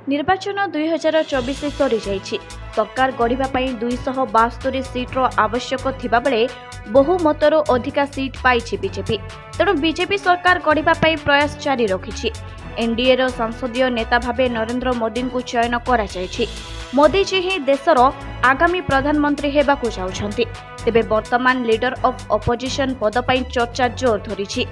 निर्वाचन 2024 सरी जाइछि। सरकार गढ़िबा पई 272 सीट्र आवश्यक थिबा बेले बहुमतर अधिका सीट पाइछि बीजेपी। तेणु बीजेपी सरकार गढ़िबा पई प्रयास जारी रखिछि। एनडीए रो संसदीय नेता भावे नरेंद्र मोदी को चयन करा जाइछि। मोदी जी ही देशर आगामी प्रधानमंत्री हेबाकु जाउछन्ति। तेबे वर्तमान लीडर ऑफ ऑपोजिशन पद पई चर्चा जोर धरिछि।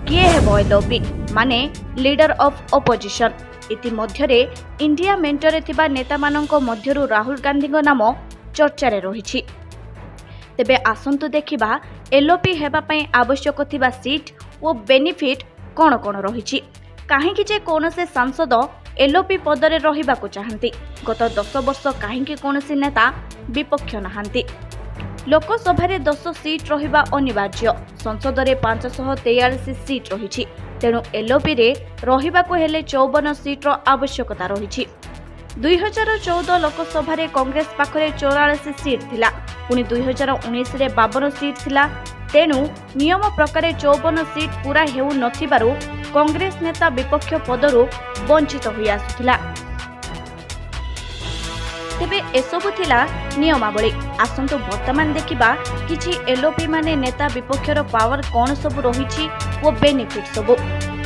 किए हेबो एलओपी माने लीडर ऑफ ऑपोजिशन। इति मध्यरे इंडिया मेंटरे थिबा नेता मानंको मध्यरु राहुल गांधी नाम चर्चा रे रहिछि। तेबे आसंतु देखिबा एलओपी हेबा पई आवश्यक थिबा सीट ओ बेनिफिट कोन कोन रहिछि। काहेकि जे कोनसे सांसद एलओपी पदरे रहिबाकु चाहंती। गत 10 वर्ष काहेकि कोनसी नेता विपक्ष नाहांती। लोकसभा 10 सीट रहिबा अनिवार्य। संसद रे 543 सीट रहिछि। तेणु एलओपी रे रहिबाकु हेले 54 सीट्र आवश्यकता रहिछि। 2014 लोकसभा रे कांग्रेस पाखरे 44 सीट थिला। पुनी 2019 रे 52 सीट थिला। तेणु नियम प्रकार 54 सीट पूरा हेउ नथिबारु कांग्रेस नेता विपक्ष पदरु वंचित होई आसुथिला। तेबे एसबु थिला नियमावली। आसंतु वर्तमान देखिबा किछि एलओपी माने नेता विपक्षर पावर कोन सब रहिछि ओ बेनिफिट सबु।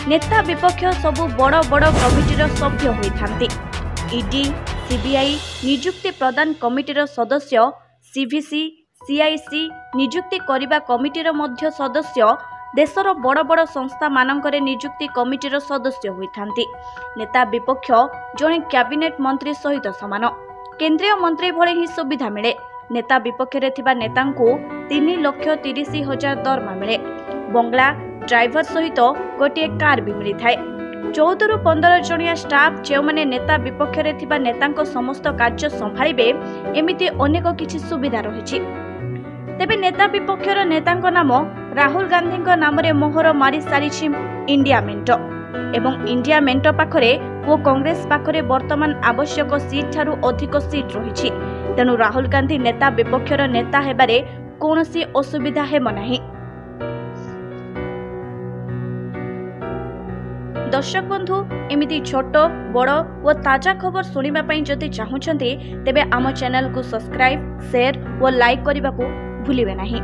नेता विपक्ष सबु बड़ बड़ कमिटीर सभ्य होइथांती। ईडी, सीबीआई नियुक्ति प्रदान कमिटीर सदस्य, सीवीसी, सीआईसी नियुक्ति करिबा कमिटीर मध्य सदस्य, देशर बड़ बड़ संस्था मानकरे नियुक्ति कमिटीर सदस्य होइथांती। नेता विपक्ष जणे कैबिनेट मंत्री सहित समान। केंद्रीय मंत्री भले ही सुविधा मिले। नेता विपक्ष रे थिबा नेतांको 3,30,000 दरमा मिले। बंगला, ड्राइवर सहित गोटे कार भी मिली थाए। 14 रु 15 जणिया स्टाफ जे माने नेता विपक्ष रे थिबा नेतांको समस्त कार्य संभाळिबे एमिति अनेक किछि सुविधा रहिछि। तेबे नेता विपक्षर नेतांको नाम राहुल गांधी नाम रे मोहर मारी सारिछि इंडिया मेंटो। एवं इंडिया मेंटो पाखरे ओ कांग्रेस पाखरे वर्तमान आवश्यक सीट ठारू अधिक सीट रहिछि। तेणु राहुल गांधी नेता विपक्षर नेता हेबारे कोनोसी असुविधा हेब नाही। दर्शक बंधु एमिति छोट बड़ और ताजा खबर सुनिबा पई जदि चाहुछन्ती तेबे आम चैनल को सब्सक्राइब, शेयर और लाइक करने को भूलिबे नाही।